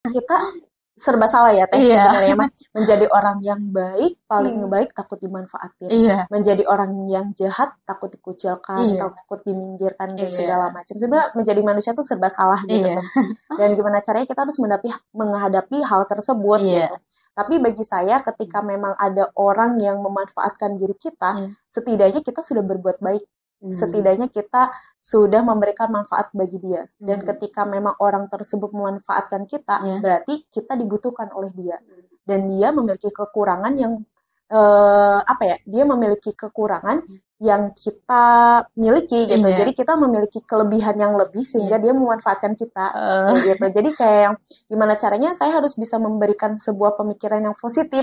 kita serba salah ya Teh Iya. sebenarnya mah. Menjadi orang yang baik, paling baik takut dimanfaatin. Iya. Menjadi orang yang jahat takut dikucilkan, Iya. takut diminggirkan dan Iya. segala macam. Sebenarnya menjadi manusia tuh serba salah gitu Iya. tuh. Dan gimana caranya kita harus menghadapi hal tersebut Iya. gitu. Tapi bagi saya ketika memang ada orang yang memanfaatkan diri kita, Iya. setidaknya kita sudah berbuat baik. Setidaknya kita sudah memberikan manfaat bagi dia. Dan ketika memang orang tersebut memanfaatkan kita, Iya. berarti kita dibutuhkan oleh dia. Dan dia memiliki kekurangan yang dia memiliki kekurangan yang kita miliki gitu. Iya. Jadi kita memiliki kelebihan yang lebih sehingga dia memanfaatkan kita gitu. Jadi kayak gimana caranya saya harus bisa memberikan sebuah pemikiran yang positif.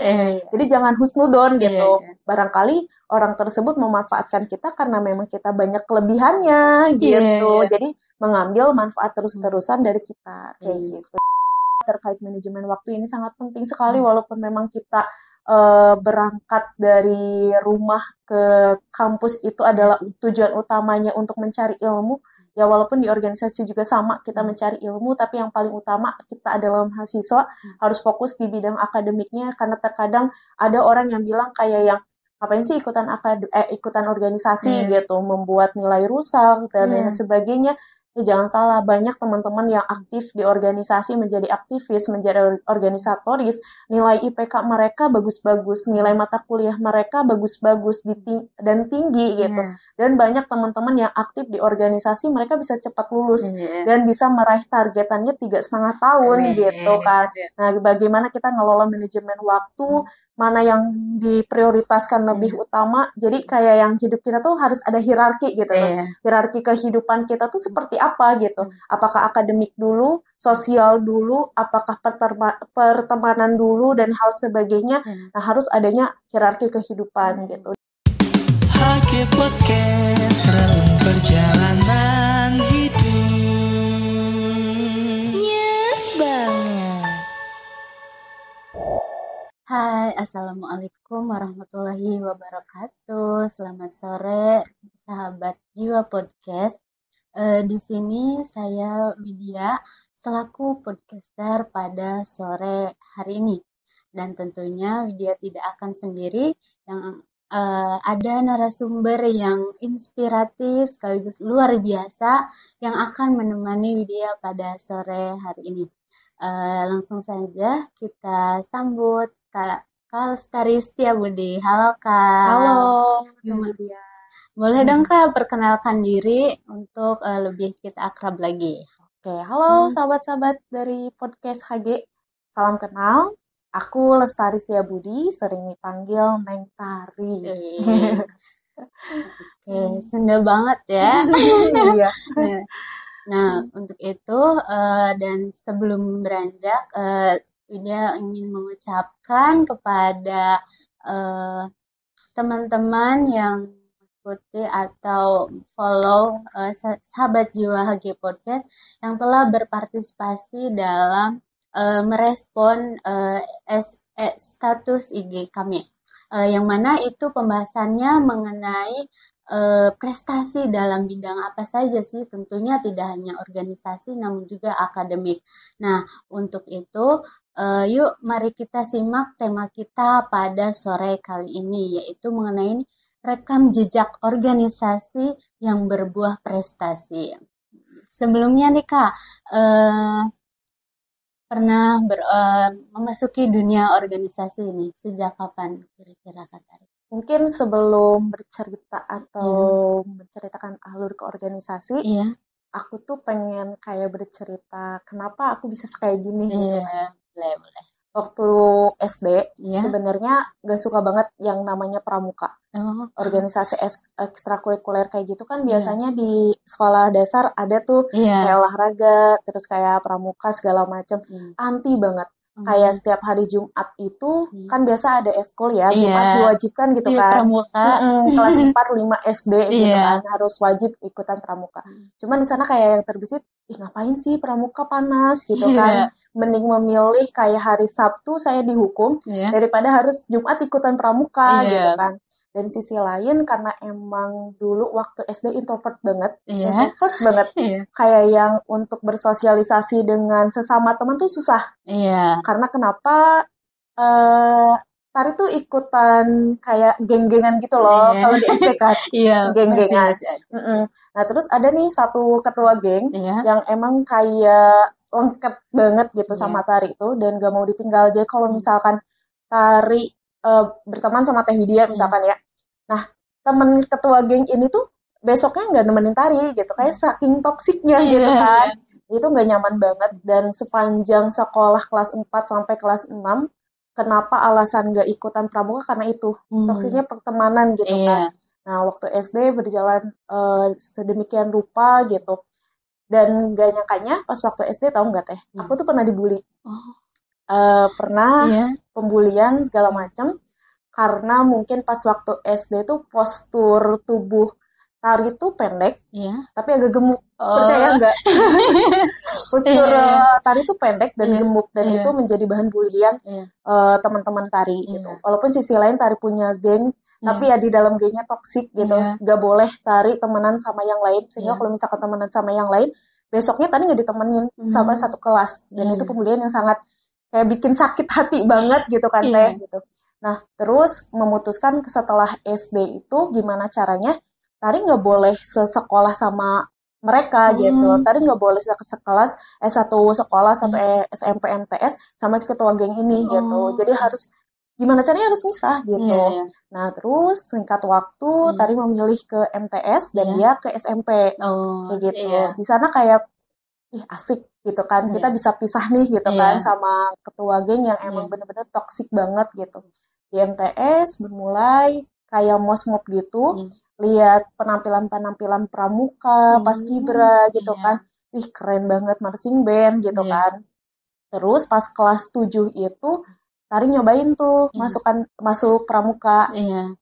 Jadi jangan husnudon gitu. Barangkali orang tersebut memanfaatkan kita karena memang kita banyak kelebihannya gitu. Jadi mengambil manfaat terus-terusan dari kita kayak gitu. Terkait manajemen waktu ini sangat penting sekali walaupun memang kita berangkat dari rumah ke kampus itu adalah tujuan utamanya untuk mencari ilmu. Ya walaupun di organisasi juga sama kita mencari ilmu, tapi yang paling utama kita adalah mahasiswa harus fokus di bidang akademiknya karena terkadang ada orang yang bilang kayak yang ngapain sih ikutan organisasi gitu, membuat nilai rusak dan lain sebagainya. Ya jangan salah, banyak teman-teman yang aktif di organisasi menjadi aktivis, menjadi organisatoris, nilai IPK mereka bagus-bagus, nilai mata kuliah mereka bagus-bagus dan tinggi gitu. Dan banyak teman-teman yang aktif di organisasi mereka bisa cepat lulus dan bisa meraih targetannya 3,5 tahun gitu kan. Nah, bagaimana kita ngelola manajemen waktu, mana yang diprioritaskan lebih utama. Jadi kayak yang hidup kita tuh harus ada hierarki gitu. Hierarki kehidupan kita tuh seperti apa gitu. Apakah akademik dulu, sosial dulu, apakah pertemanan dulu dan hal sebagainya. Nah, harus adanya hierarki kehidupan gitu. HG Podcast relung perjalanan hidup. Yes banget. Hai, Assalamualaikum warahmatullahi wabarakatuh. Selamat sore, sahabat Jiwa Podcast. Di sini saya Widya selaku podcaster pada sore hari ini. Dan tentunya Widya tidak akan sendiri, yang ada narasumber yang inspiratif sekaligus luar biasa yang akan menemani Widya pada sore hari ini. Langsung saja kita sambut Kak Lestari Setiabudi. Halo Kak. Halo. Gimana? Boleh dong Kak perkenalkan diri untuk lebih kita akrab lagi. Oke, halo sahabat-sahabat dari podcast HG. Salam kenal. Aku Lestari Setiabudi, sering dipanggil Neng Tari. Oke, Sunda banget ya. Iya. Nah, untuk itu dan sebelum beranjak, Widya ingin mengucapkan kepada teman-teman yang mengikuti atau follow sahabat Jiwa HG Podcast yang telah berpartisipasi dalam merespon status IG kami. Yang mana itu pembahasannya mengenai prestasi dalam bidang apa saja sih, tentunya tidak hanya organisasi namun juga akademik. Nah, untuk itu yuk mari kita simak tema kita pada sore kali ini, yaitu mengenai rekam jejak organisasi yang berbuah prestasi. Sebelumnya nih Kak, pernah memasuki dunia organisasi ini sejak kapan kira-kira Kak Tari? Mungkin sebelum bercerita atau menceritakan alur ke organisasi, aku tuh pengen kayak bercerita kenapa aku bisa kayak gini gitu kan. Boleh. Waktu SD sebenarnya gak suka banget yang namanya pramuka. Organisasi ekstrakurikuler kayak gitu kan biasanya di sekolah dasar ada tuh kayak olahraga, terus kayak pramuka segala macam. Anti banget. Kayak setiap hari Jumat itu kan biasa ada eskul ya, Jumat diwajibkan gitu kan. Pramuka. Kelas 4-5 SD gitu kan harus wajib ikutan pramuka. Cuman di sana kayak yang terbesit, ngapain sih pramuka panas gitu kan. Mending memilih kayak hari Sabtu saya dihukum daripada harus Jumat ikutan pramuka gitu kan. Dan sisi lain karena emang dulu waktu SD introvert banget, kayak yang untuk bersosialisasi dengan sesama teman tuh susah. Karena kenapa? Tari tuh ikutan kayak geng-gengan gitu loh, kalau di SD kan, geng-gengan. Nah terus ada nih satu ketua geng yang emang kayak lengkap banget gitu sama tari itu dan gak mau ditinggal. Jadi kalau misalkan tari berteman sama Teh Widya misalkan ya, nah temen ketua geng ini tuh besoknya nggak nemenin tari gitu, kayak saking toksiknya gitu kan. Itu nggak nyaman banget. Dan sepanjang sekolah kelas 4 sampai kelas 6, kenapa alasan nggak ikutan pramuka karena itu toksiknya pertemanan gitu kan. Nah waktu SD berjalan sedemikian rupa gitu. Dan gak nyangkanya pas waktu SD, tahu nggak Teh, aku tuh pernah dibully. Pernah pembulian segala macam karena mungkin pas waktu SD tuh postur tubuh tari tuh pendek, tapi agak gemuk. Percaya nggak? Postur tari tuh pendek dan gemuk, dan itu menjadi bahan bulian teman-teman tari gitu. Walaupun sisi lain tari punya geng, tapi ya di dalam gengnya toksik gitu. Nggak boleh tari temenan sama yang lain, sehingga kalau misalkan temenan sama yang lain, besoknya tadi nggak ditemenin sama satu kelas. Dan itu pembulian yang sangat kayak bikin sakit hati banget gitu kan Teh gitu. Nah terus memutuskan setelah SD itu gimana caranya tari nggak boleh sesekolah sama mereka gitu. Tari nggak boleh sekelas satu sekolah satu SMP MTS sama si ketua geng ini gitu. Jadi harus gimana caranya harus misah gitu. Nah terus singkat waktu tari memilih ke MTS dan dia ke SMP kayak gitu. Di sana kayak asik gitu kan, kita bisa pisah nih gitu kan sama ketua geng yang emang bener-bener toksik banget gitu. Di MTS bermulai kayak mosmop gitu, lihat penampilan pramuka, paskibra gitu kan, keren banget, marching band gitu kan. Terus pas kelas 7 itu tari nyobain tuh masuk pramuka,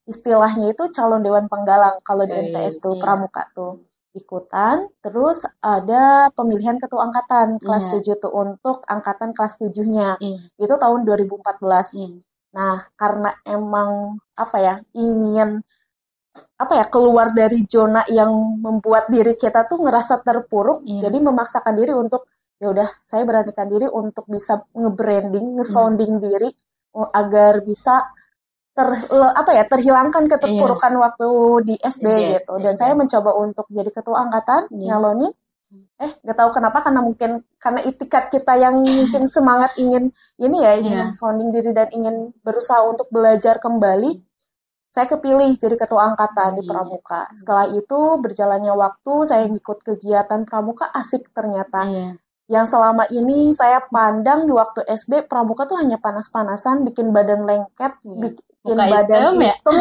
istilahnya itu calon dewan penggalang kalau di MTS tuh pramuka tuh. Ikutan, terus ada pemilihan ketua angkatan kelas 7 tuh untuk angkatan kelas 7-nya. Itu tahun 2014. Nah, karena emang ingin keluar dari zona yang membuat diri kita tuh ngerasa terpuruk, jadi memaksakan diri untuk ya udah saya beranikan diri untuk bisa nge-branding, nge-sounding diri agar bisa terhilangkan keterpurukan waktu di SD gitu. Dan saya mencoba untuk jadi ketua angkatan, nyalonin. Gak tahu kenapa, karena itikat kita yang mungkin semangat ingin sounding diri dan ingin berusaha untuk belajar kembali. Saya kepilih jadi ketua angkatan di pramuka. Setelah itu berjalannya waktu, saya ikut kegiatan pramuka, asik ternyata. Yang selama ini saya pandang di waktu SD, pramuka tuh hanya panas-panasan, bikin badan lengket, bikin badan hitam,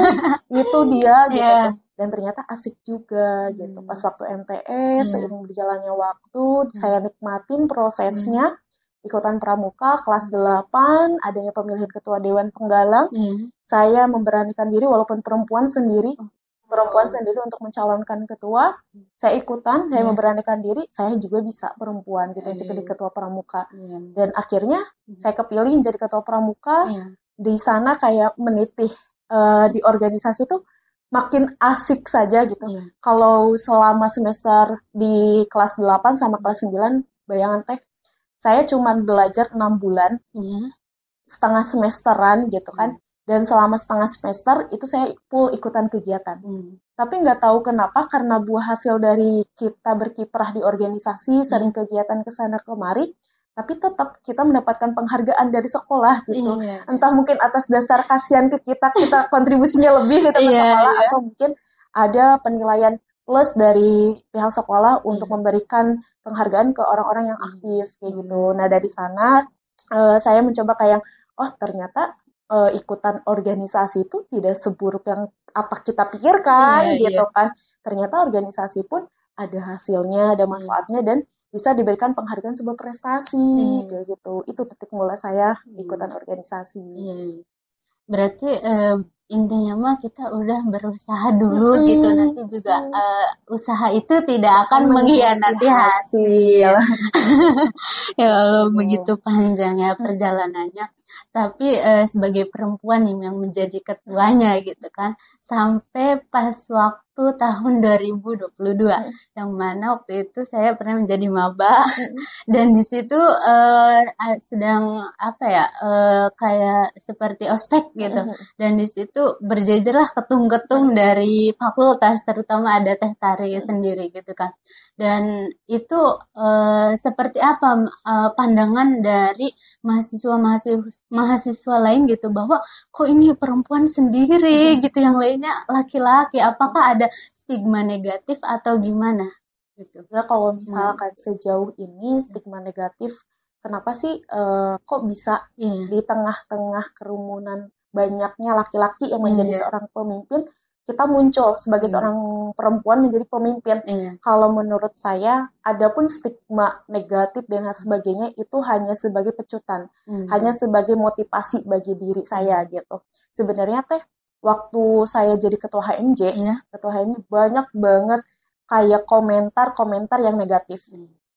itu dia gitu. Dan ternyata asik juga gitu. Pas waktu MTS, seiring berjalannya waktu, saya nikmatin prosesnya, ikutan pramuka, kelas 8, adanya pemilihan ketua Dewan Penggalang, saya memberanikan diri walaupun perempuan sendiri untuk mencalonkan ketua, saya ikutan, saya memberanikan diri, saya juga bisa perempuan gitu, jadi ketua pramuka. Dan akhirnya saya kepilih jadi ketua pramuka. Di sana kayak menitih di organisasi tuh makin asik saja gitu. Kalau selama semester di kelas 8 sama kelas 9, bayangan Teh, saya cuma belajar 6 bulan, setengah semesteran gitu kan. Dan selama setengah semester itu saya full ikutan kegiatan. Tapi nggak tahu kenapa, karena buah hasil dari kita berkiprah di organisasi, sering kegiatan kesana kemari, tapi tetap kita mendapatkan penghargaan dari sekolah gitu. Entah mungkin atas dasar kasihan ke kita kontribusinya lebih gitu ke sekolah, atau mungkin ada penilaian plus dari pihak sekolah untuk memberikan penghargaan ke orang-orang yang aktif kayak gitu. Nah dari sana saya mencoba kayak ternyata ikutan organisasi itu tidak seburuk yang apa kita pikirkan gitu kan. Ternyata organisasi pun ada hasilnya, ada manfaatnya, dan bisa diberikan penghargaan sebuah prestasi kayak gitu. Itu titik mulai saya ikutan organisasi. Berarti intinya mah kita udah berusaha dulu gitu, nanti juga usaha itu tidak akan mengkhianati hasil. Ya Allah, begitu panjang ya perjalanannya. Tapi sebagai perempuan yang menjadi ketuanya gitu kan, sampai pas waktu tahun 2022, yang mana waktu itu saya pernah menjadi maba, dan di situ sedang apa ya, kayak seperti ospek gitu, dan di situ berjejerlah ketum-ketum dari fakultas, terutama ada Teh Tari sendiri gitu kan, dan itu seperti apa pandangan dari mahasiswa lain gitu, bahwa kok ini perempuan sendiri gitu, yang lainnya laki-laki, apakah ada stigma negatif atau gimana gitu? Nah, kalau misalkan sejauh ini stigma negatif, kenapa sih kok bisa di tengah-tengah kerumunan banyaknya laki-laki yang menjadi seorang pemimpin, kita muncul sebagai seorang perempuan menjadi pemimpin. Kalau menurut saya, adapun stigma negatif dan sebagainya itu hanya sebagai pecutan, hanya sebagai motivasi bagi diri saya gitu. Sebenarnya teh, waktu saya jadi ketua HMJ, banyak banget kayak komentar-komentar yang negatif.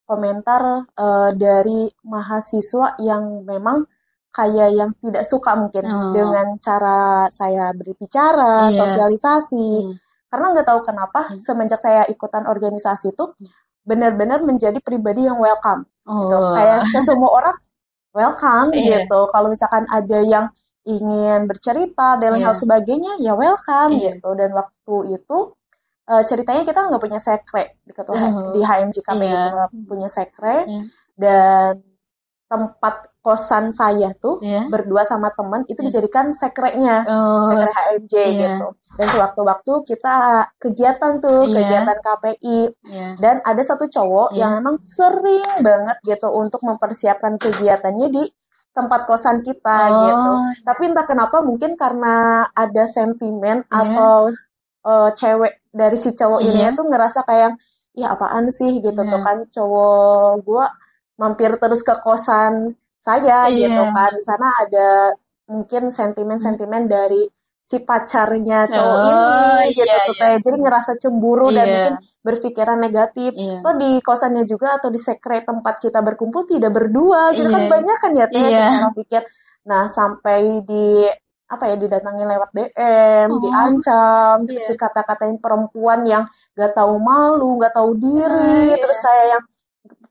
Komentar dari mahasiswa yang memang kayak yang tidak suka mungkin dengan cara saya berbicara, sosialisasi. Karena nggak tahu kenapa semenjak saya ikutan organisasi itu benar-benar menjadi pribadi yang welcome. Gitu. Kayak ke semua orang welcome gitu. Kalau misalkan ada yang ingin bercerita dan hal sebagainya, ya welcome gitu. Dan waktu itu ceritanya kita nggak punya sekre di HMJKP itu nggak punya sekre, dan tempat kosan saya tuh berdua sama teman itu dijadikan sekreknya, sekre HMJ gitu. Dan sewaktu-waktu kita kegiatan KPI, dan ada satu cowok yang emang sering banget gitu untuk mempersiapkan kegiatannya di tempat kosan kita gitu. Tapi entah kenapa, mungkin karena ada sentimen atau cewek dari si cowok ini tuh ngerasa kayak, ya apaan sih gitu tuh kan, cowok gue mampir terus ke kosan saya gitu kan. Di sana ada mungkin sentimen-sentimen dari si pacarnya cowok ini gitu tuh teh. Jadi ngerasa cemburu dan mungkin berpikiran negatif. Atau di kosannya juga atau di sekre tempat kita berkumpul tidak berdua gitu kan, banyak kan ya teh secara pikir. Nah, sampai didatangi lewat DM, diancam, terus dikata-katain perempuan yang gak tahu malu, gak tahu diri, terus kayak yang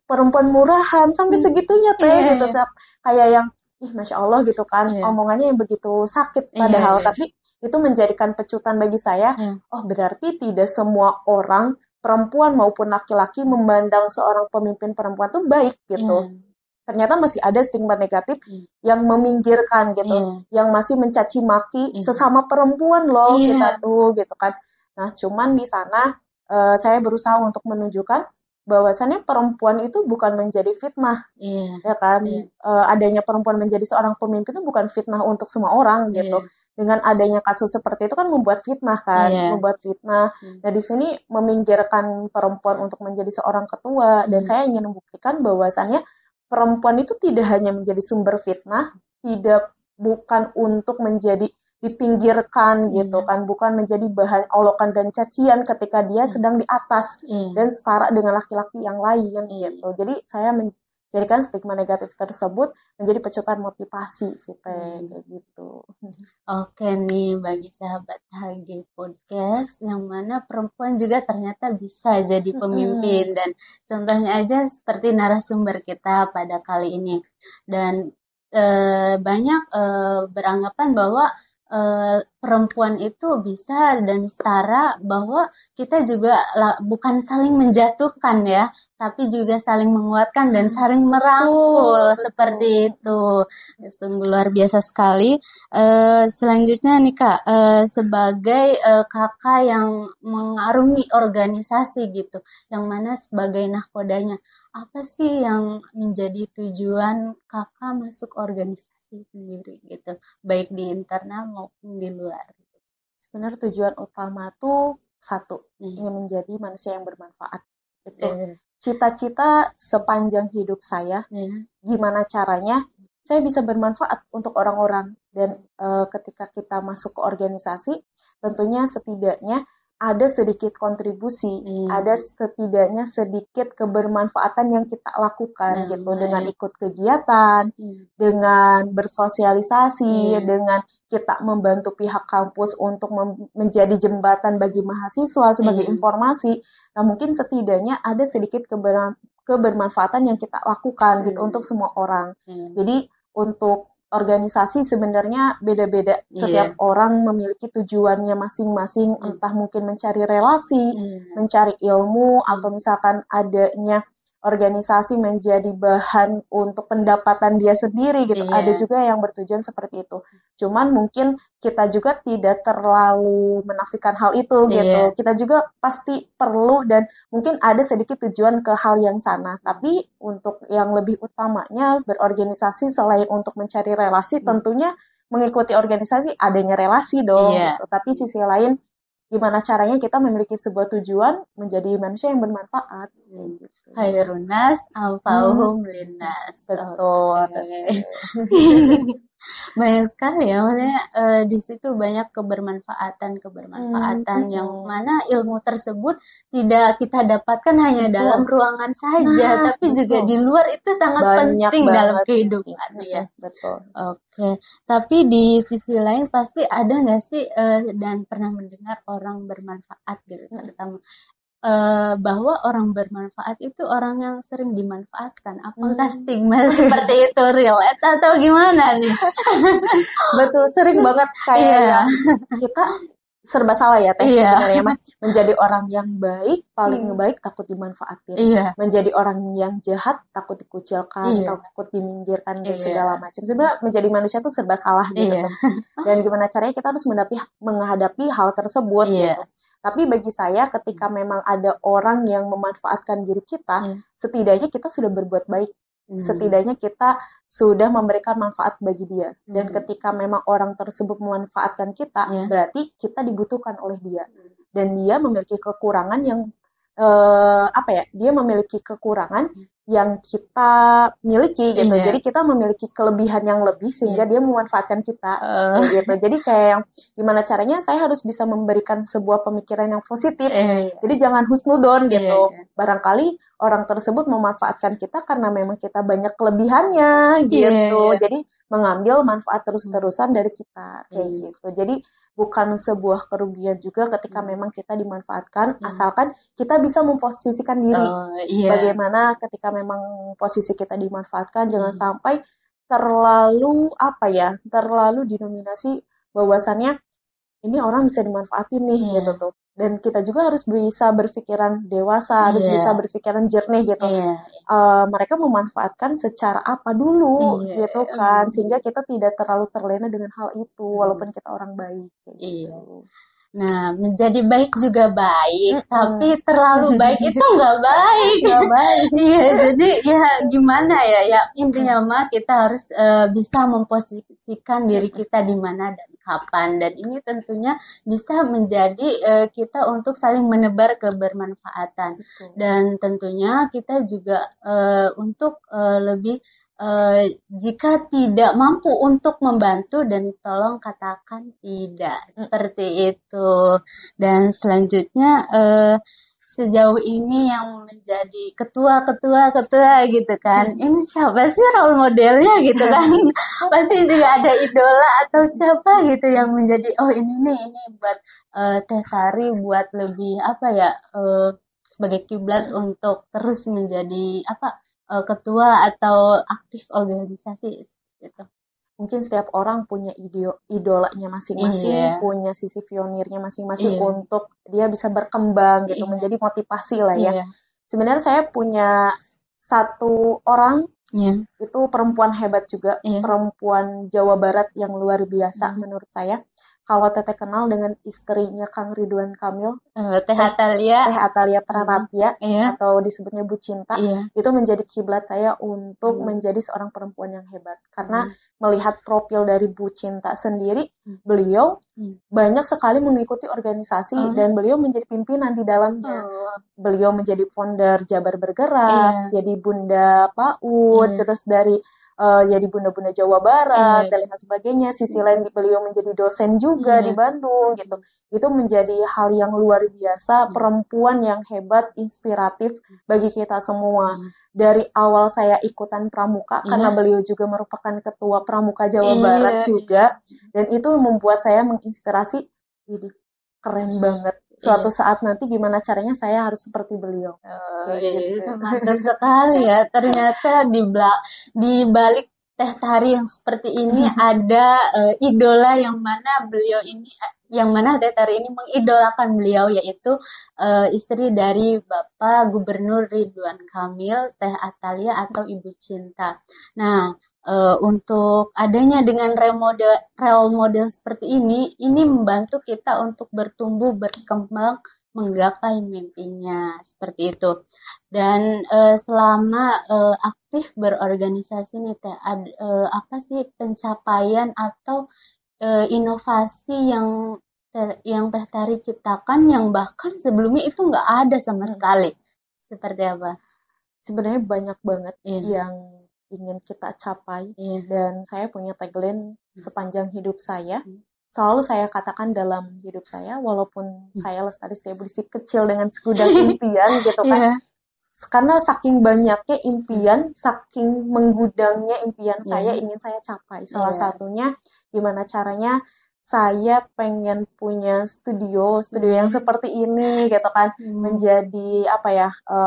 perempuan murahan, sampai segitunya teh gitu. Kayak yang Masya Allah gitu kan, omongannya yang begitu sakit padahal, tapi itu menjadikan pecutan bagi saya. Oh, berarti tidak semua orang, perempuan maupun laki-laki, memandang seorang pemimpin perempuan tuh baik gitu. Ternyata masih ada stigma negatif yang meminggirkan gitu, yang masih mencaci maki sesama perempuan loh kita tuh gitu kan. Nah, cuman di sana saya berusaha untuk menunjukkan bahwasannya perempuan itu bukan menjadi fitnah, ya kan? Adanya perempuan menjadi seorang pemimpin itu bukan fitnah untuk semua orang gitu. Dengan adanya kasus seperti itu kan membuat fitnah kan, membuat fitnah. Nah, di sini meminggirkan perempuan untuk menjadi seorang ketua, dan saya ingin membuktikan bahwasannya perempuan itu tidak hanya menjadi sumber fitnah, bukan untuk menjadi dipinggirkan gitu kan, bukan menjadi bahan olokan dan cacian ketika dia sedang di atas dan setara dengan laki-laki yang lain gitu. Jadi saya menjadikan stigma negatif tersebut menjadi pecutan motivasi sih kayak gitu. Oke nih, bagi sahabat HG Podcast, yang mana perempuan juga ternyata bisa jadi pemimpin, dan contohnya aja seperti narasumber kita pada kali ini. Dan banyak beranggapan bahwa perempuan itu bisa dan setara, bahwa kita juga bukan saling menjatuhkan ya, tapi juga saling menguatkan dan saling merangkul. Seperti itu. Sungguh luar biasa sekali. Selanjutnya nih Kak, sebagai kakak yang mengarungi organisasi gitu, yang mana sebagai nahkodanya, apa sih yang menjadi tujuan kakak masuk organisasi sendiri gitu, baik di internal maupun di luar? Sebenarnya tujuan utama tuh satu, ingin menjadi manusia yang bermanfaat. Itu cita-cita sepanjang hidup saya. Gimana caranya saya bisa bermanfaat untuk orang-orang, Dan ketika kita masuk ke organisasi, tentunya setidaknya ada sedikit kontribusi, ada setidaknya sedikit kebermanfaatan yang kita lakukan gitu, dengan ikut kegiatan, dengan bersosialisasi, dengan kita membantu pihak kampus untuk menjadi jembatan bagi mahasiswa sebagai informasi. Nah, mungkin setidaknya ada sedikit kebermanfaatan yang kita lakukan gitu untuk semua orang. Jadi untuk organisasi sebenarnya beda-beda. Setiap orang memiliki tujuannya masing-masing, entah mungkin mencari relasi, mencari ilmu, atau misalkan adanya organisasi menjadi bahan untuk pendapatan dia sendiri gitu. Ada juga yang bertujuan seperti itu. Cuman mungkin kita juga tidak terlalu menafikan hal itu gitu. Kita juga pasti perlu dan mungkin ada sedikit tujuan ke hal yang sana. Tapi untuk yang lebih utamanya berorganisasi selain untuk mencari relasi, tentunya mengikuti organisasi adanya relasi dong gitu. Tapi sisi lain gimana caranya kita memiliki sebuah tujuan menjadi manusia yang bermanfaat gitu. Khairunas anfa'uhum linnas. Betul. Banyak sekali ya, maksudnya di situ banyak kebermanfaatan yang mana ilmu tersebut tidak kita dapatkan hanya dalam ruangan saja, tapi juga di luar itu sangat banyak penting dalam kehidupan ya. Betul. Oke, tapi di sisi lain pasti ada nggak sih dan pernah mendengar orang bermanfaat gitu, terutama bahwa orang bermanfaat itu orang yang sering dimanfaatkan. Apakah stigma seperti itu real atau gimana nih? Betul, sering banget kayak kita serba salah ya Teh sebenarnya mah. Menjadi orang yang baik, paling baik takut dimanfaatin. Menjadi orang yang jahat takut dikucilkan, takut diminggirkan dan segala macam. Sebenarnya menjadi manusia tuh serba salah gitu tuh. Dan gimana caranya kita harus menghadapi hal tersebut gitu. Tapi bagi saya ketika memang ada orang yang memanfaatkan diri kita, setidaknya kita sudah berbuat baik. Setidaknya kita sudah memberikan manfaat bagi dia. Dan ketika memang orang tersebut memanfaatkan kita, berarti kita dibutuhkan oleh dia. Dan dia memiliki kekurangan yang dia memiliki kekurangan yang kita miliki gitu. Jadi kita memiliki kelebihan yang lebih sehingga dia memanfaatkan kita gitu. Jadi kayak gimana caranya saya harus bisa memberikan sebuah pemikiran yang positif. Jadi jangan husnudon gitu. Barangkali orang tersebut memanfaatkan kita karena memang kita banyak kelebihannya gitu. Jadi mengambil manfaat terus-terusan dari kita kayak gitu. Jadi bukan sebuah kerugian juga ketika memang kita dimanfaatkan, asalkan kita bisa memposisikan diri. Bagaimana ketika memang posisi kita dimanfaatkan, jangan sampai terlalu dinominasi bahwasannya ini orang bisa dimanfaatin nih gitu tuh. Dan kita juga harus bisa berpikiran dewasa, harus bisa berpikiran jernih gitu. Mereka memanfaatkan secara apa dulu gitu kan, sehingga kita tidak terlalu terlena dengan hal itu, walaupun kita orang baik. Gitu. Nah, menjadi baik juga baik, tapi terlalu baik itu nggak baik. Jadi ya gimana ya intinya mah kita harus bisa memposisikan diri kita di mana dan kapan, dan ini tentunya bisa menjadi kita untuk saling menebar kebermanfaatan. Dan tentunya kita juga untuk lebih jika tidak mampu untuk membantu dan tolong katakan tidak, seperti itu. Dan selanjutnya sejauh ini yang menjadi ketua gitu kan, ini siapa sih role modelnya gitu kan? Pasti juga ada idola atau siapa gitu yang menjadi ini buat Teh Sari buat lebih sebagai kiblat untuk terus menjadi ketua atau aktif organisasi gitu. Mungkin setiap orang punya idolanya masing-masing, punya sisi pionirnya masing-masing untuk dia bisa berkembang gitu, menjadi motivasi lah ya. Sebenarnya saya punya satu orang, itu perempuan hebat juga, perempuan Jawa Barat yang luar biasa menurut saya. Kalau Teteh kenal dengan istrinya Kang Ridwan Kamil, Teh Atalia Praratya, atau disebutnya Bu Cinta, itu menjadi kiblat saya untuk menjadi seorang perempuan yang hebat. Karena melihat profil dari Bu Cinta sendiri, beliau banyak sekali mengikuti organisasi dan beliau menjadi pimpinan di dalamnya. Beliau menjadi founder Jabar Bergerak, jadi Bunda PAUD, terus dari jadi Bunda-Bunda Jawa Barat dan lain sebagainya. Sisi lain beliau menjadi dosen juga di Bandung gitu. Itu menjadi hal yang luar biasa, perempuan yang hebat, inspiratif bagi kita semua. Dari awal saya ikutan pramuka karena beliau juga merupakan ketua pramuka Jawa Barat juga, dan itu membuat saya menginspirasi, keren banget. Suatu saat nanti gimana caranya saya harus seperti beliau. Gitu. Mantap sekali ya. Ternyata di balik Teh Tari yang seperti ini ada idola yang mana Teh Tari ini mengidolakan beliau, yaitu istri dari Bapak Gubernur Ridwan Kamil, Teh Atalia atau Ibu Cinta. Nah, untuk adanya dengan role model seperti ini membantu kita untuk bertumbuh, berkembang, menggapai mimpinya seperti itu. Dan selama aktif berorganisasi nih Teh, apa sih pencapaian atau inovasi yang Teh Tari ciptakan yang bahkan sebelumnya itu nggak ada sama sekali? Seperti apa? Sebenarnya banyak banget yang ingin kita capai, dan saya punya tagline sepanjang hidup saya. Selalu saya katakan dalam hidup saya, walaupun saya Lestari Setiabudi kecil dengan segudang impian gitu kan, karena saking banyaknya impian, saking menggudangnya impian saya ingin saya capai. Salah satunya gimana caranya saya pengen punya studio yang seperti ini gitu kan, menjadi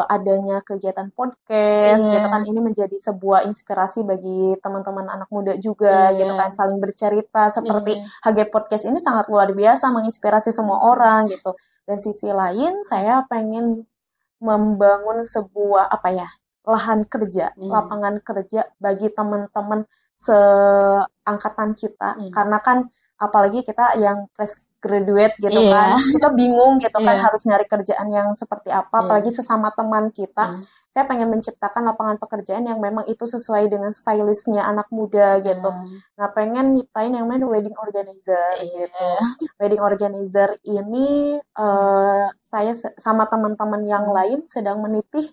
adanya kegiatan podcast gitu kan, ini menjadi sebuah inspirasi bagi teman-teman anak muda juga gitu kan, saling bercerita seperti HG Podcast ini sangat luar biasa, menginspirasi semua orang gitu. Dan sisi lain saya pengen membangun sebuah lahan kerja, lapangan kerja bagi teman-teman seangkatan kita, karena kan apalagi kita yang fresh graduate gitu kan, kita bingung gitu kan harus nyari kerjaan yang seperti apa, apalagi sesama teman kita. Saya pengen menciptakan lapangan pekerjaan yang memang itu sesuai dengan stylistnya anak muda gitu. Nah, pengen nyiptain yang namanya wedding organizer gitu. Wedding organizer ini saya sama teman-teman yang lain sedang menitih,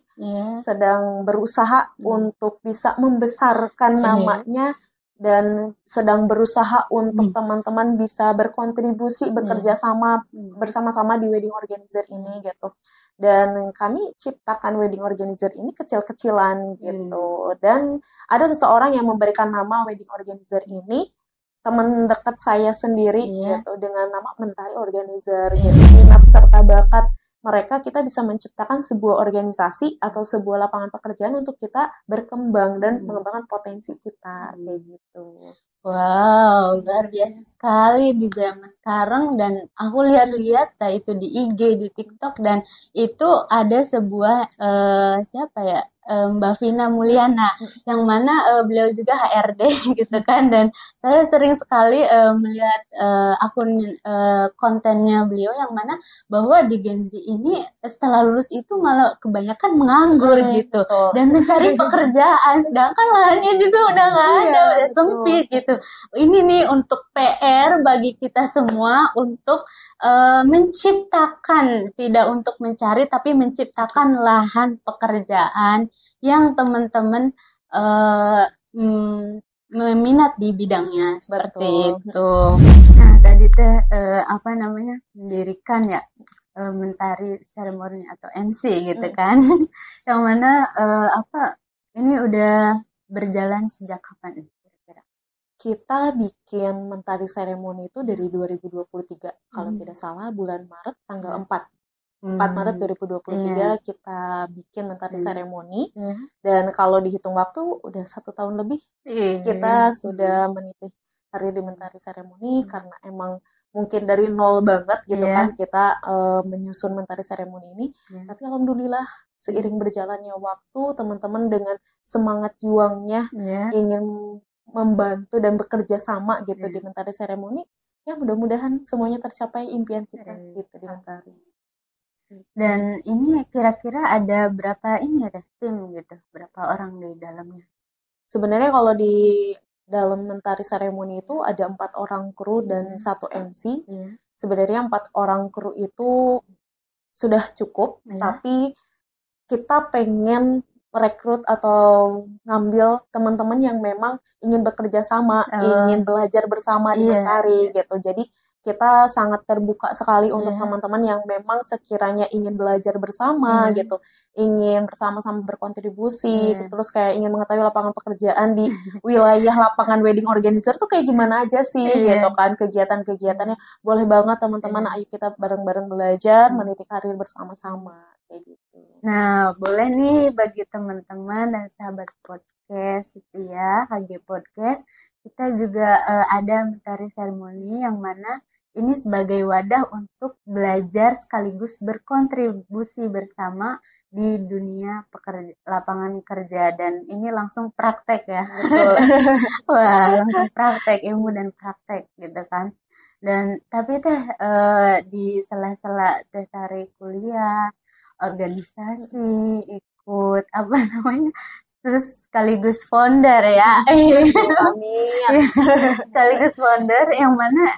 sedang berusaha untuk bisa membesarkan namanya, dan sedang berusaha untuk teman-teman bisa berkontribusi, bekerja sama bersama-sama di wedding organizer ini gitu. Dan kami ciptakan wedding organizer ini kecil-kecilan gitu. Dan ada seseorang yang memberikan nama wedding organizer ini, teman dekat saya sendiri gitu, dengan nama Mentari Organizer gitu. Minat serta bakat mereka, kita bisa menciptakan sebuah organisasi atau sebuah lapangan pekerjaan untuk kita berkembang dan mengembangkan potensi kita kayak gitu. Wow, luar biasa sekali di zaman sekarang. Dan aku lihat-lihat itu di IG, di TikTok, dan itu ada sebuah Mbak Vina Mulyana, yang mana beliau juga HRD gitu kan, dan saya sering sekali melihat akun kontennya beliau, yang mana bahwa di Gen Z ini setelah lulus itu malah kebanyakan menganggur gitu, dan mencari pekerjaan, sedangkan lahannya juga udah nggak ada, udah sempit gitu. Ini nih untuk PR bagi kita semua untuk menciptakan, tidak untuk mencari tapi menciptakan lahan pekerjaan yang teman-teman meminat di bidangnya seperti itu. Nah, tadi Teh mendirikan Mentari Ceremony atau MC gitu kan, yang mana ini udah berjalan sejak kapan? Kita bikin Mentari Ceremony itu dari 2023, kalau tidak salah bulan Maret tanggal 4 Maret 2023 kita bikin Mentari Ceremony. Dan kalau dihitung waktu udah 1 tahun lebih kita sudah meniti hari di Mentari Ceremony, karena emang mungkin dari nol banget gitu kan kita menyusun Mentari Ceremony ini. Tapi alhamdulillah seiring berjalannya waktu, teman-teman dengan semangat juangnya ingin membantu dan bekerja sama gitu di Mentari Ceremony, ya mudah-mudahan semuanya tercapai impian kita gitu di Mentari. Dan ini kira-kira ada berapa tim gitu, berapa orang di dalamnya? Sebenarnya kalau di dalam Mentari Ceremony itu ada 4 orang kru dan 1 MC. Sebenarnya 4 orang kru itu sudah cukup, tapi kita pengen merekrut atau ngambil teman-teman yang memang ingin bekerja sama, ingin belajar bersama dengan tari gitu. Jadi kita sangat terbuka sekali untuk teman-teman yang memang sekiranya ingin belajar bersama gitu, ingin bersama-sama berkontribusi, terus kayak ingin mengetahui lapangan pekerjaan di wilayah lapangan wedding organizer tuh kayak gimana aja sih gitu kan, kegiatan-kegiatannya. Boleh banget teman-teman, ayo kita bareng-bareng belajar, meniti karir bersama-sama kayak gitu. Nah, boleh nih bagi teman-teman dan sahabat podcast setia KG Podcast, kita juga ada mentari seremoni yang mana ini sebagai wadah untuk belajar sekaligus berkontribusi bersama di dunia lapangan kerja, dan ini langsung praktek ya. Betul. Wah, langsung praktek, ilmu dan praktek gitu kan. Dan tapi di sela-sela teh tarik kuliah, organisasi, ikut apa namanya, terus sekaligus founder ya. Amin. Sekaligus founder yang mana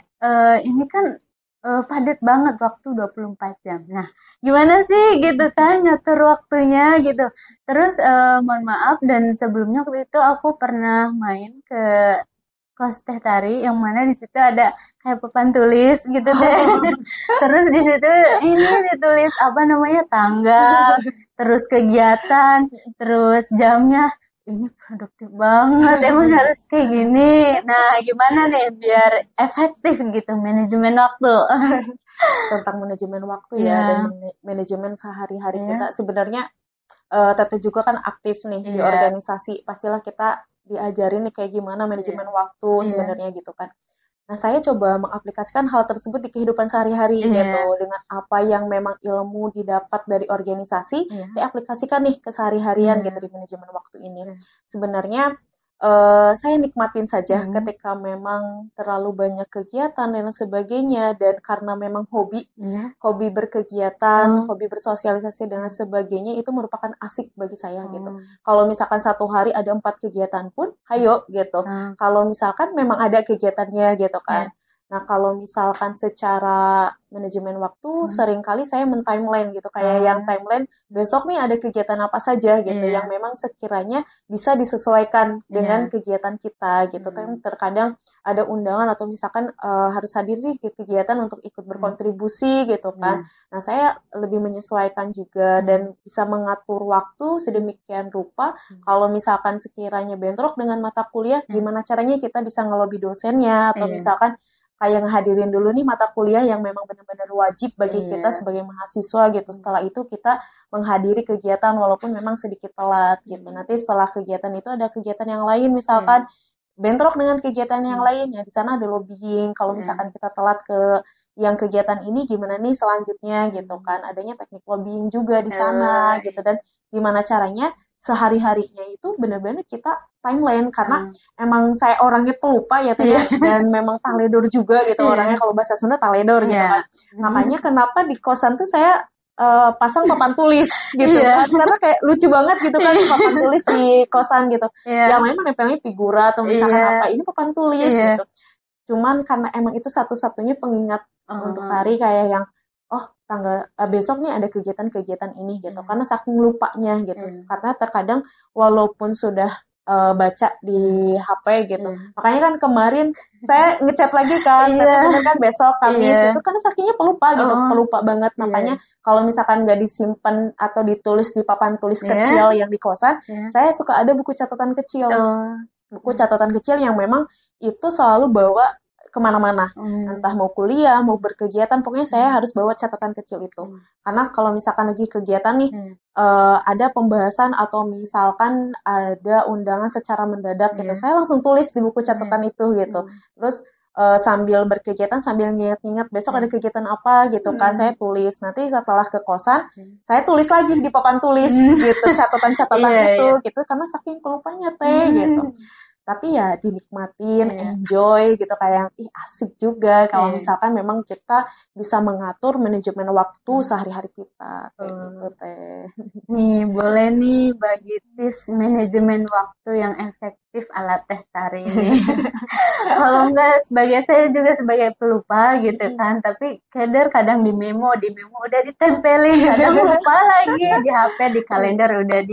ini kan padat banget waktu 24 jam. Nah, gimana sih gitu kan ngatur waktunya gitu. Terus mohon maaf, dan sebelumnya waktu itu aku pernah main ke kos teh tari yang mana di situ ada kayak papan tulis gitu deh. Terus di situ ini ditulis apa namanya, tanggal, terus kegiatan, terus jamnya. Ini produktif banget, emang harus kayak gini. Nah, gimana nih biar efektif gitu manajemen waktu? Tentang manajemen waktu dan manajemen sehari-hari kita. Sebenarnya Tete juga kan aktif nih di organisasi. Pastilah kita diajarin nih kayak gimana manajemen waktu sebenarnya gitu kan. Nah, saya coba mengaplikasikan hal tersebut di kehidupan sehari-hari gitu. Dengan apa yang memang ilmu didapat dari organisasi, saya aplikasikan nih ke sehari-harian gitu di manajemen waktu ini. Sebenarnya saya nikmatin saja ketika memang terlalu banyak kegiatan dan sebagainya, dan karena memang hobi berkegiatan, hobi bersosialisasi dan sebagainya, itu merupakan asik bagi saya gitu. Kalau misalkan satu hari ada 4 kegiatan pun, hayo gitu. Kalau misalkan memang ada kegiatannya gitu kan. Nah, kalau misalkan secara manajemen waktu, seringkali saya men-timeline gitu. Kayak yang timeline, besok nih ada kegiatan apa saja gitu, yang memang sekiranya bisa disesuaikan dengan kegiatan kita gitu. Terkadang ada undangan atau misalkan harus hadir di kegiatan untuk ikut berkontribusi gitu kan. Nah, saya lebih menyesuaikan juga dan bisa mengatur waktu sedemikian rupa. Kalau misalkan sekiranya bentrok dengan mata kuliah, gimana caranya kita bisa ngelobi dosennya, atau misalkan kayak ngehadirin dulu nih mata kuliah yang memang benar-benar wajib bagi kita sebagai mahasiswa gitu. Setelah itu kita menghadiri kegiatan walaupun memang sedikit telat gitu. Nanti setelah kegiatan itu ada kegiatan yang lain, misalkan bentrok dengan kegiatan yang lain, ya di sana ada lobbying. Kalau misalkan kita telat ke yang kegiatan ini, gimana nih selanjutnya gitu kan. Adanya teknik lobbying juga di sana gitu. Dan gimana caranya sehari-harinya itu benar-benar kita timeline, karena emang saya orangnya pelupa ya Teh, dan memang taledor juga gitu orangnya, kalau bahasa Sunda taledor gitu kan. Makanya kenapa di kosan tuh saya pasang papan tulis gitu kan, karena kayak lucu banget gitu kan papan tulis di kosan gitu. Yang lain mah nempelnya figura atau misalkan apa, ini papan tulis gitu. Cuman karena emang itu satu-satunya pengingat untuk tari, kayak yang tanggal besok nih ada kegiatan-kegiatan ini gitu, karena saking lupanya gitu. Karena terkadang walaupun sudah baca di HP gitu, makanya kan kemarin saya ngechat lagi kan, tapi bener kan besok Kamis itu kan sakingnya pelupa gitu, pelupa banget. Makanya kalau misalkan nggak disimpan atau ditulis di papan tulis kecil yang di kosan, saya suka ada buku catatan kecil, buku catatan kecil yang memang itu selalu bawa kemana-mana, entah mau kuliah, mau berkegiatan, pokoknya saya harus bawa catatan kecil itu. Karena kalau misalkan lagi kegiatan nih, ada pembahasan atau misalkan ada undangan secara mendadak gitu, saya langsung tulis di buku catatan itu gitu. Terus sambil berkegiatan, sambil nginget-nginget besok ada kegiatan apa gitu kan, saya tulis. Nanti setelah ke kosan, saya tulis lagi di papan tulis gitu, catatan-catatan itu gitu, karena saking pelupanya Teh gitu. Tapi ya dinikmatin, enjoy gitu, kayak yang asik juga kalau misalkan memang kita bisa mengatur manajemen waktu sehari-hari kita kayak gitu Teh. Nih boleh nih bagi tips manajemen waktu yang efektif ala Teh Tari ini. Kalau enggak, saya juga sebagai pelupa gitu kan, tapi kadang di memo udah ditempelin, kadang lupa lagi di HP, di kalender udah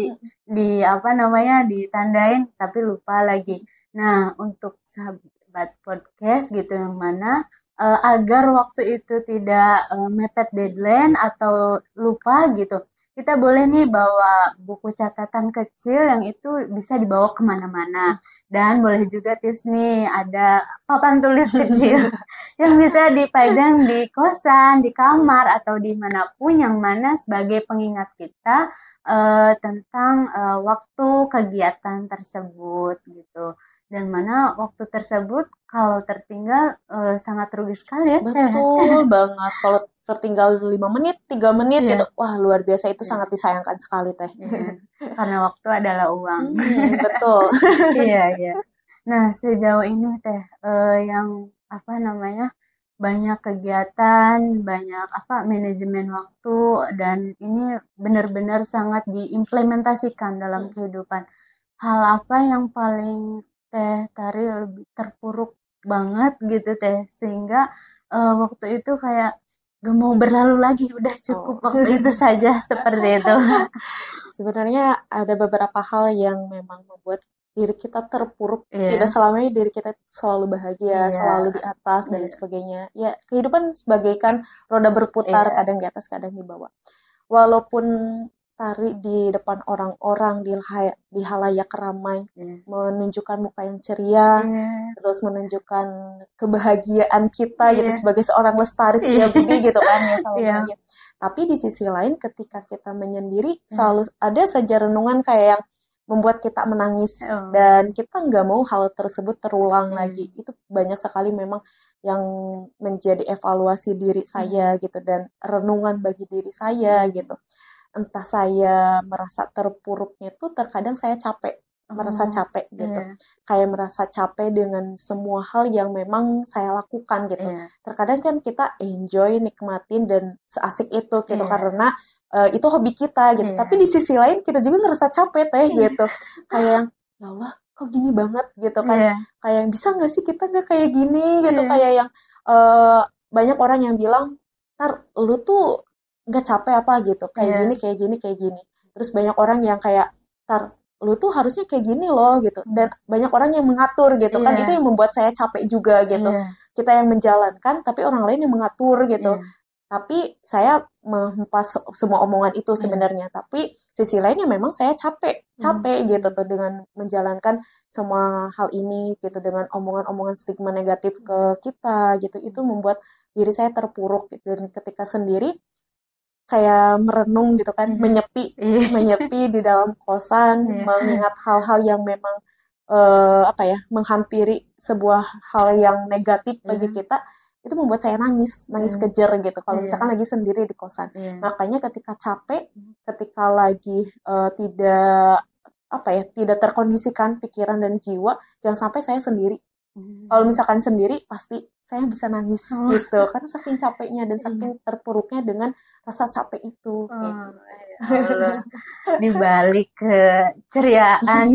ditandain tapi lupa lagi. Nah, untuk sahabat podcast gitu yang mana agar waktu itu tidak mepet deadline atau lupa gitu, kita boleh nih bawa buku catatan kecil yang itu bisa dibawa kemana-mana. Dan boleh juga tips nih, ada papan tulis kecil yang bisa dipajang di kosan, di kamar, atau dimanapun yang mana sebagai pengingat kita tentang waktu kegiatan tersebut gitu. Dan mana waktu tersebut kalau tertinggal sangat rugi sekali ya. Betul banget. Kalau tertinggal 5 menit, 3 menit gitu. Wah, luar biasa, itu sangat disayangkan sekali Teh. Karena waktu adalah uang. Betul. Iya. Nah, sejauh ini Teh yang banyak kegiatan, banyak manajemen waktu, dan ini benar-benar sangat diimplementasikan dalam kehidupan. Hal apa yang paling Teh Tari lebih terpuruk banget gitu Teh, sehingga waktu itu kayak gak mau berlalu lagi, udah cukup waktu itu saja, seperti itu. Sebenarnya ada beberapa hal yang memang membuat diri kita terpuruk. Tidak selamanya diri kita selalu bahagia, selalu di atas dan sebagainya. Ya, kehidupan sebagaikan roda berputar, kadang di atas, kadang di bawah. Walaupun tari di depan orang-orang, di halayak ramai, menunjukkan muka yang ceria, terus menunjukkan kebahagiaan kita gitu sebagai seorang lestari setia budi gitu kan ya, selalu bahagia. Tapi di sisi lain ketika kita menyendiri selalu ada saja renungan kayak yang membuat kita menangis, dan kita nggak mau hal tersebut terulang lagi. Itu banyak sekali memang yang menjadi evaluasi diri saya gitu, dan renungan bagi diri saya gitu. Entah saya merasa terpuruknya itu terkadang saya capek, merasa capek gitu. Kayak merasa capek dengan semua hal yang memang saya lakukan gitu. Terkadang kan kita enjoy, nikmatin dan seasik itu gitu karena itu hobi kita gitu. Tapi di sisi lain kita juga ngerasa capek Teh gitu. Kayak yang ya Allah kok gini banget gitu kan. Kayak yang bisa gak sih kita gak kayak gini gitu. Kayak yang banyak orang yang bilang, "Tar, lu tuh gak capek apa gitu, kayak gini. Terus banyak orang yang kayak, "Tar, lu tuh harusnya kayak gini loh," gitu. Dan banyak orang yang mengatur gitu kan, itu yang membuat saya capek juga gitu. Kita yang menjalankan, tapi orang lain yang mengatur gitu. Tapi saya menghempas semua omongan itu sebenarnya. Tapi sisi lainnya memang saya capek gitu tuh dengan menjalankan semua hal ini gitu, dengan omongan-omongan stigma negatif ke kita gitu. Itu membuat diri saya terpuruk gitu. Dan ketika sendiri kayak merenung gitu kan, menyepi di dalam kosan, mengingat hal-hal yang memang menghampiri sebuah hal yang negatif bagi kita, itu membuat saya nangis kejer gitu kalau misalkan lagi sendiri di kosan. Makanya ketika capek, ketika lagi tidak terkondisikan pikiran dan jiwa, jangan sampai saya sendiri. Kalau misalkan sendiri pasti saya bisa nangis gitu, karena saking capeknya dan saking terpuruknya dengan rasa capek itu. Di balik keceriaan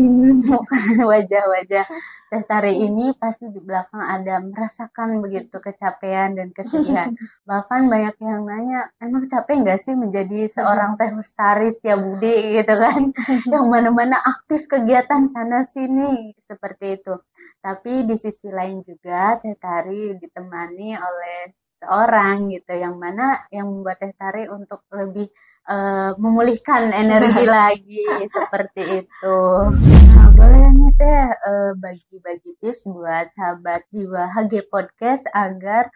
wajah-wajah Teh Tari ini, pasti di belakang ada merasakan begitu kecapean dan kesedihan. Bahkan banyak yang nanya, emang capek nggak sih menjadi seorang Teh Lestari setia budi gitu kan, yang mana-mana aktif kegiatan sana sini seperti itu. Tapi di sisi lain juga Teh Tari ditemani oleh seorang gitu, yang mana yang membuat Teh Tari untuk lebih memulihkan energi lagi seperti itu. Nah, boleh nih Teh bagi-bagi tips buat sahabat Jiwa HG Podcast agar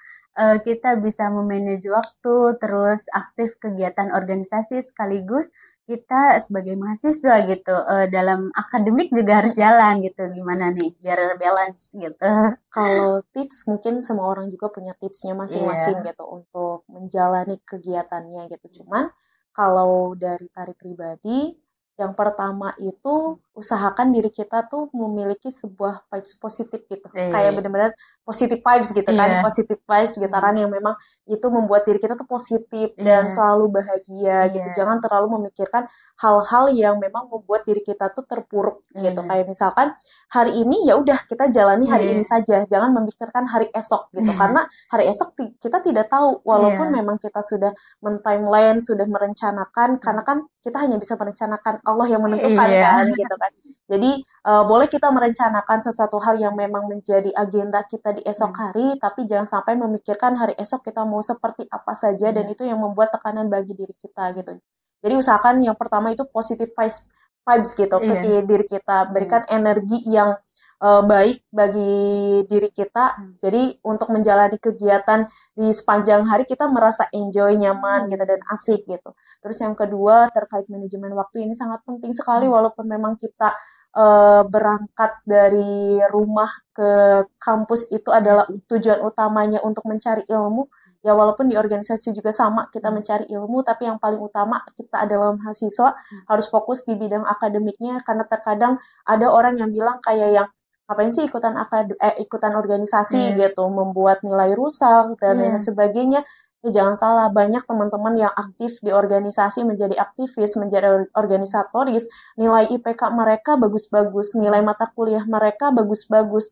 kita bisa memanage waktu, terus aktif kegiatan organisasi, sekaligus kita sebagai mahasiswa gitu dalam akademik juga harus jalan gitu. Gimana nih biar balance gitu? Kalau tips, mungkin semua orang juga punya tipsnya masing-masing gitu untuk menjalani kegiatannya gitu. Cuman kalau dari Tari pribadi, yang pertama itu usahakan diri kita tuh memiliki sebuah vibes positif gitu. Kayak benar-benar positive vibes gitu kan, positive vibes gitaran yang memang itu membuat diri kita tuh positif dan selalu bahagia gitu. Jangan terlalu memikirkan hal-hal yang memang membuat diri kita tuh terpuruk gitu. Kayak misalkan hari ini ya udah kita jalani hari ini saja, jangan memikirkan hari esok gitu. Karena hari esok kita tidak tahu, walaupun memang kita sudah men-timeline, sudah merencanakan, karena kan kita hanya bisa merencanakan, Allah yang menentukan kan gitu kan. Jadi boleh kita merencanakan sesuatu hal yang memang menjadi agenda kita di esok hari, tapi jangan sampai memikirkan hari esok kita mau seperti apa saja, dan itu yang membuat tekanan bagi diri kita gitu. Jadi usahakan yang pertama itu positive vibes gitu ke diri kita, berikan energi yang baik bagi diri kita. Jadi untuk menjalani kegiatan di sepanjang hari kita merasa enjoy, nyaman gitu dan asik gitu. Terus yang kedua terkait manajemen waktu, ini sangat penting sekali walaupun memang kita berangkat dari rumah ke kampus itu adalah tujuan utamanya untuk mencari ilmu. Ya walaupun di organisasi juga sama, kita mencari ilmu, tapi yang paling utama kita adalah mahasiswa harus fokus di bidang akademiknya, karena terkadang ada orang yang bilang kayak yang ngapain sih ikutan organisasi gitu, membuat nilai rusak dan lain sebagainya. Ya jangan salah, banyak teman-teman yang aktif di organisasi, menjadi aktivis, menjadi organisatoris, nilai IPK mereka bagus-bagus, nilai mata kuliah mereka bagus-bagus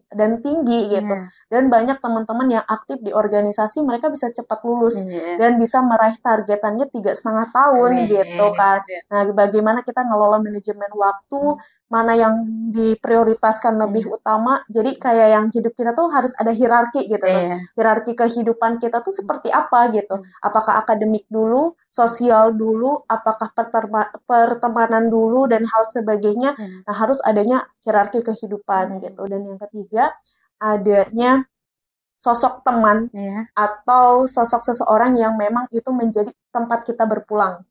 dan tinggi gitu. Dan banyak teman-teman yang aktif di organisasi, mereka bisa cepat lulus dan bisa meraih targetannya 3,5 tahun gitu kan. Nah, bagaimana kita ngelola manajemen waktu, mana yang diprioritaskan lebih utama. Jadi kayak yang hidup kita tuh harus ada hierarki gitu kan. Hierarki kehidupan kita tuh seperti apa gitu. Apakah akademik dulu, sosial dulu, apakah pertemanan dulu, dan hal sebagainya. Nah, harus adanya hierarki kehidupan gitu. Dan yang ketiga, adanya sosok teman atau sosok seseorang yang memang itu menjadi tempat kita berpulang.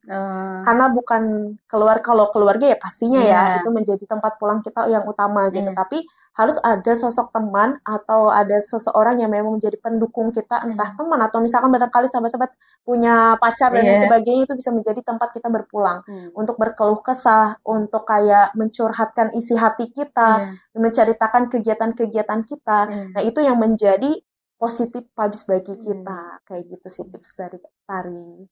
Karena bukan kalau keluarga ya pastinya ya itu menjadi tempat pulang kita yang utama gitu. Tapi harus ada sosok teman atau ada seseorang yang memang menjadi pendukung kita, entah teman atau misalkan barangkali sahabat-sahabat punya pacar dan sebagainya, itu bisa menjadi tempat kita berpulang untuk berkeluh kesah, untuk kayak mencurhatkan isi hati kita, menceritakan kegiatan-kegiatan kita. Nah, itu yang menjadi positif vibes bagi kita. Kayak gitu sih tips dari Tari.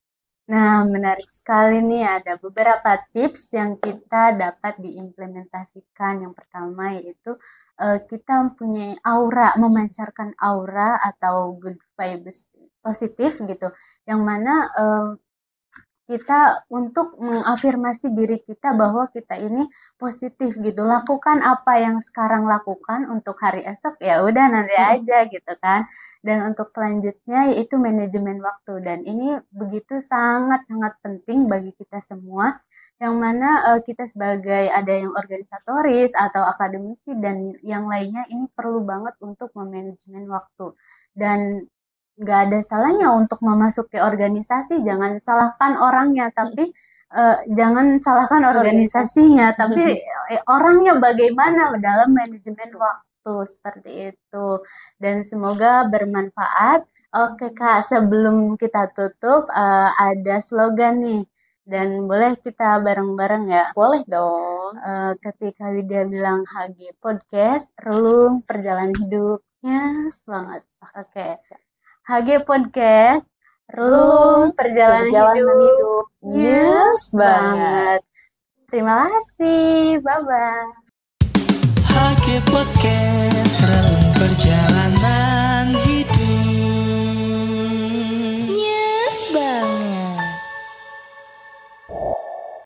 Nah, menarik sekali nih, ada beberapa tips yang kita dapat diimplementasikan. Yang pertama yaitu kita mempunyai aura, memancarkan aura atau good vibes positif gitu, yang mana kita untuk mengafirmasi diri kita bahwa kita ini positif gitu. Lakukan apa yang sekarang lakukan, untuk hari esok ya udah nanti aja gitu kan. Dan untuk selanjutnya yaitu manajemen waktu, dan ini begitu sangat-sangat penting bagi kita semua, yang mana kita sebagai ada yang organisatoris atau akademisi dan yang lainnya, ini perlu banget untuk memanajemen waktu. Dan nggak ada salahnya untuk memasuki organisasi, jangan salahkan orangnya, tapi jangan salahkan organisasinya, tapi orangnya bagaimana dalam manajemen waktu, seperti itu. Dan semoga bermanfaat. Oke Kak, sebelum kita tutup ada slogan nih, dan boleh kita bareng-bareng ya? Boleh dong. Ketika Widya bilang HG Podcast, relung perjalanan hidupnya semangat. Oke. HG Podcast, relung perjalanan hidup. Yes banget. Terima kasih. Bye-bye. HG Podcast, relung perjalanan.